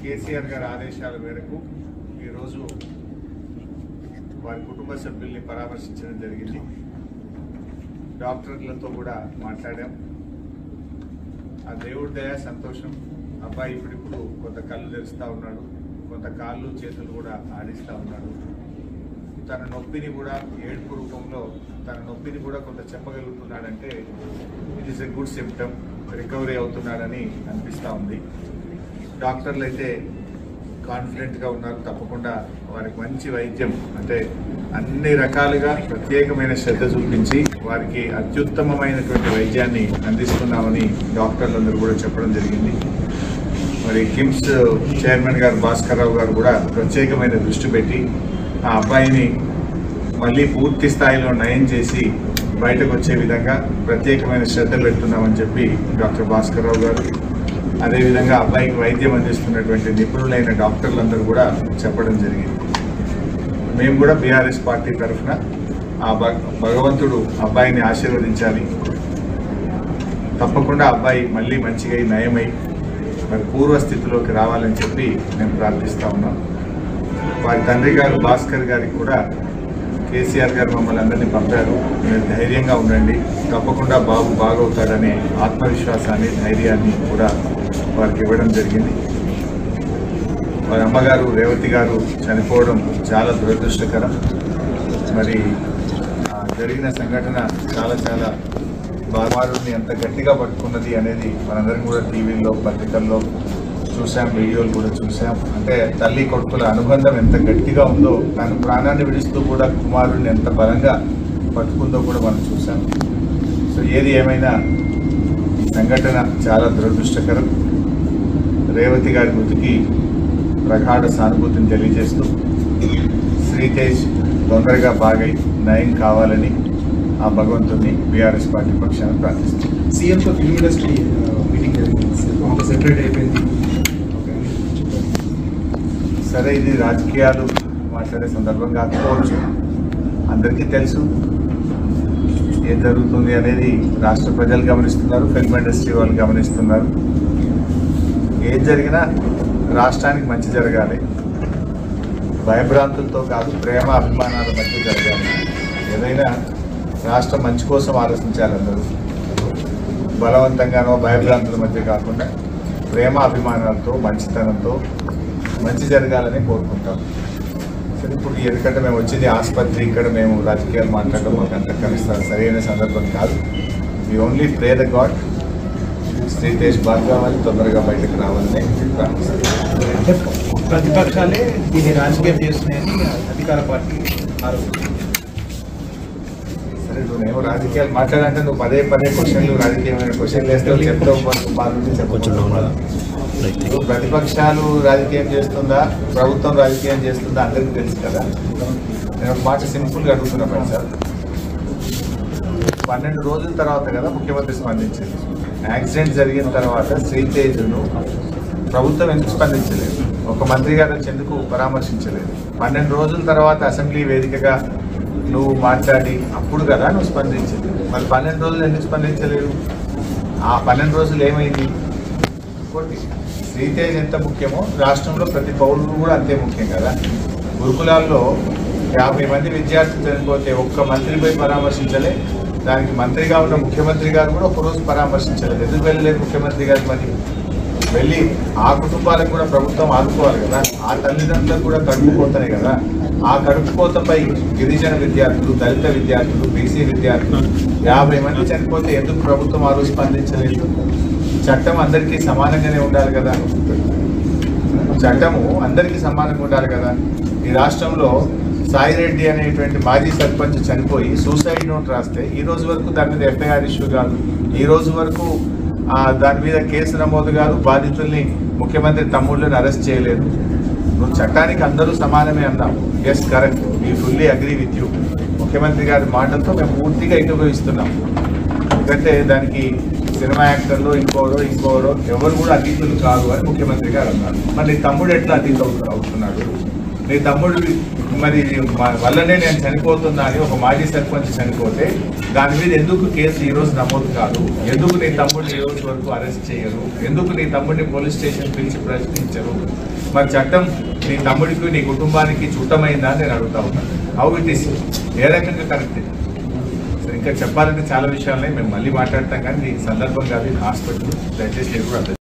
కేసీఆర్ గారి ఆదేశాల మేరకు ఈరోజు వారి కుటుంబ సభ్యుల్ని పరామర్శించడం జరిగింది. డాక్టర్లతో కూడా మాట్లాడాం. ఆ దేవుడి దయ సంతోషం. అబ్బాయి ఇప్పుడు కొంత కళ్ళు తెరుస్తూ ఉన్నాడు, కొంత కాళ్ళు చేతులు కూడా ఆడిస్తూ ఉన్నాడు. తన నొప్పిని కూడా ఏడుపు రూపంలో తన నొప్పిని కూడా కొంత చెప్పగలుగుతున్నాడంటే it is a good symptom. Recovery అవుతున్నాడని అనిపిస్తూ ఉంది. డాక్టర్లు అయితే కాన్ఫిడెంట్గా ఉన్నారు. తప్పకుండా వారికి మంచి వైద్యం అంటే అన్ని రకాలుగా ప్రత్యేకమైన శ్రద్ధ చూపించి వారికి అత్యుత్తమమైనటువంటి వైద్యాన్ని అందిస్తున్నామని డాక్టర్లందరూ కూడా చెప్పడం జరిగింది. మరి కిమ్స్ చైర్మన్ గారు భాస్కర్ రావు గారు కూడా ప్రత్యేకమైన దృష్టి పెట్టి ఆ అబ్బాయిని మళ్ళీ పూర్తి స్థాయిలో నయం చేసి బయటకు వచ్చే విధంగా ప్రత్యేకమైన శ్రద్ధ పెడుతున్నామని చెప్పి డాక్టర్ భాస్కర్ రావు గారు, అదేవిధంగా అబ్బాయికి వైద్యం అందిస్తున్నటువంటి నిపుణులైన డాక్టర్లందరూ కూడా చెప్పడం జరిగింది. మేము కూడా బీఆర్ఎస్ పార్టీ తరఫున ఆ భగవంతుడు అబ్బాయిని ఆశీర్వదించాలి. తప్పకుండా అబ్బాయి మళ్ళీ మంచిగా నయమై మరి పూర్వస్థితిలోకి రావాలని చెప్పి మేము ప్రార్థిస్తూ ఉన్నాం. వారి తండ్రి గారు భాస్కర్ గారికి కూడా కేసీఆర్ గారు మమ్మల్ని అందరినీ పంపారు. మీరు ధైర్యంగా ఉండండి, తప్పకుండా బాబు బాగవుతాడనే ఆత్మవిశ్వాసాన్ని ధైర్యాన్ని కూడా వారికి ఇవ్వడం జరిగింది. వారి అమ్మగారు రేవతి గారు చనిపోవడం చాలా దురదృష్టకరం. మరి జరిగిన సంఘటన చాలా చాలా బామారుని ఎంత గట్టిగా పట్టుకున్నది అనేది మనందరం కూడా టీవీల్లో పత్రికల్లో చూసాం, వీడియోలు కూడా చూసాం. అంటే తల్లి కొడుకుల అనుబంధం ఎంత గట్టిగా ఉందో, తను ప్రాణాన్ని విడుస్తూ కూడా కుమారుడిని ఎంత బలంగా పట్టుకుందో కూడా మనం చూసాం. సో ఏది ఏమైనా ఈ సంఘటన చాలా దురదృష్టకరం. రేవతి గారి మృతికి ప్రగాఢ సానుభూతిని తెలియజేస్తూ శ్రీతేజ్ తొందరగా బాగై నయం కావాలని ఆ భగవంతుని బీఆర్ఎస్ పార్టీ పక్షాన ప్రార్థిస్తుంది. సీఎంతో ఫిల్మ్ ఇండస్ట్రీ మీటింగ్ జరిగింది, సెపరేట్ అయిపోయింది. సరే, ఇది రాజకీయాలు మాట్లాడే సందర్భం కాకపోవచ్చు. అందరికీ తెలుసు ఏం జరుగుతుంది అనేది. రాష్ట్ర ప్రజలు గమనిస్తున్నారు, ఫిల్మ్ ఇండస్ట్రీ వాళ్ళు గమనిస్తున్నారు. ఏం జరిగినా రాష్ట్రానికి మంచి జరగాలి, భయభ్రాంతులతో కాదు, ప్రేమ అభిమానాల మధ్య జరగాలి. ఏదైనా రాష్ట్రం మంచి కోసం ఆలోచించాలి. అందరూ బలవంతంగానో భయభ్రాంతుల మధ్య కాకుండా ప్రేమ అభిమానాలతో మంచితనంతో మంచి జరగాలని కోరుకుంటాం. సరే, ఇప్పుడు ఎందుకంటే మేము వచ్చింది ఆసుపత్రి, ఇక్కడ మేము రాజకీయాలు మాట్లాడడం మాకు అంత కలుస్తారు సరైన సందర్భం కాదు. We only pray the god Sritej బాగా కావాలి, తొందరగా బయటకు రావాలని ప్రార్థిస్తాం. ప్రతిపక్షాలే దీన్ని రాజకీయం చేస్తున్నాయని అధికార పార్టీ ఆరోపిస్తుంది. సరే, నువ్వు రాజకీయాలు మాట్లాడాలంటే నువ్వు పదే క్వశ్చన్లు రాజకీయమైన క్వశ్చన్లు వేస్తావు, చెప్తావు, బాగుంది చెప్పకుండా. ప్రతిపక్షాలు రాజకీయం చేస్తుందా, ప్రభుత్వం రాజకీయం చేస్తుందా అందరికీ తెలుసు కదా. నేను ఒక మాట సింపుల్గా అడుగుతున్నా సార్. 12 రోజుల తర్వాత కదా ముఖ్యమంత్రి స్పందించింది. యాక్సిడెంట్ జరిగిన తర్వాత శ్రీతేజ్ను ప్రభుత్వం ఎందుకు స్పందించలేదు? ఒక మంత్రి గారు వచ్చి ఎందుకు పరామర్శించలేదు? 12 రోజుల తర్వాత అసెంబ్లీ వేదికగా నువ్వు మాట్లాడి అప్పుడు కదా నువ్వు స్పందించింది. మరి 12 రోజులు ఎందుకు స్పందించలేదు? ఆ 12 రోజులు ఏమైంది? ఇంకోటి, శ్రీతేజ్ ఎంత ముఖ్యమో రాష్ట్రంలో ప్రతి పౌరుడు కూడా అంతే ముఖ్యం కదా. గురుకులాల్లో 50 మంది విద్యార్థులు చనిపోతే ఒక్క మంత్రి పోయి పరామర్శించలే. దానికి మంత్రిగా ఉన్న ముఖ్యమంత్రి గారు కూడా ఒకరోజు పరామర్శించలేదు. ఎందుకు వెళ్ళలేదు ముఖ్యమంత్రి గారు? మరి వెళ్ళి ఆ కుటుంబాలకు కూడా ప్రభుత్వం ఆదుకోవాలి కదా. ఆ తల్లిదండ్రులకు కూడా కడుపుకోతనే కదా. ఆ కడుపుకోతపై గిరిజన విద్యార్థులు, దళిత విద్యార్థులు, బీసీ విద్యార్థులు 50 మంది చనిపోతే ఎందుకు ప్రభుత్వం ఆ రోజు స్పందించలేదు? చట్టం అందరికీ సమానంగానే ఉండాలి కదా. చట్టము అందరికీ సమానంగా ఉండాలి కదా. ఈ రాష్ట్రంలో సాయిరెడ్డి అనేటువంటి మాజీ సర్పంచ్ చనిపోయి సూసైడ్ నోట్ రాస్తే ఈ రోజు వరకు దాని మీద ఎఫ్ఐఆర్ ఇష్యూ కాదు. ఈ రోజు వరకు దాని మీద కేసు నమోదు కాదు. బాధితుల్ని ముఖ్యమంత్రి తమ్ముళ్ళని అరెస్ట్ చేయలేదు. నువ్వు చట్టానికి అందరూ సమానమే అన్నావు. Yes, correct, we fully agree with you. ముఖ్యమంత్రి గారి మాటలతో మేము పూర్తిగా ఏకీభవిస్తున్నాం. ఎందుకంటే దానికి సినిమా యాక్టర్లు ఇంకోరో ఎవరు కూడా అతీతులు కాదు అని ముఖ్యమంత్రి గారు అన్నారు. మరి తమ్ముడు ఎట్లా అతీత అవుతున్నాడు? నీ తమ్ముడు మరి వల్లనే నేను చనిపోతున్నా అని ఒక మాజీ సర్పంచ్ చనిపోతే దాని మీద ఎందుకు కేసు ఈ రోజు నమోదు కాదు? ఎందుకు నీ తమ్ముడిని ఈ రోజు వరకు అరెస్ట్ చేయరు? ఎందుకు నీ తమ్ముడిని పోలీస్ స్టేషన్ పిలిచి ప్రశ్నించరు? మరి చట్టం నీ తమ్ముడికి నీ కుటుంబానికి చుట్టమైందా అని నేను అడుగుతా ఉన్నాను. హౌ ఇట్ ఈస్, ఏ రకంగా కరెక్ట్? ఇంకా చెప్పాలంటే చాలా విషయాలని మేము మళ్ళీ మాట్లాడతాం, కానీ ఈ సందర్భం కాదు, హాస్పిటల్ దయచేసి మీరు కూడా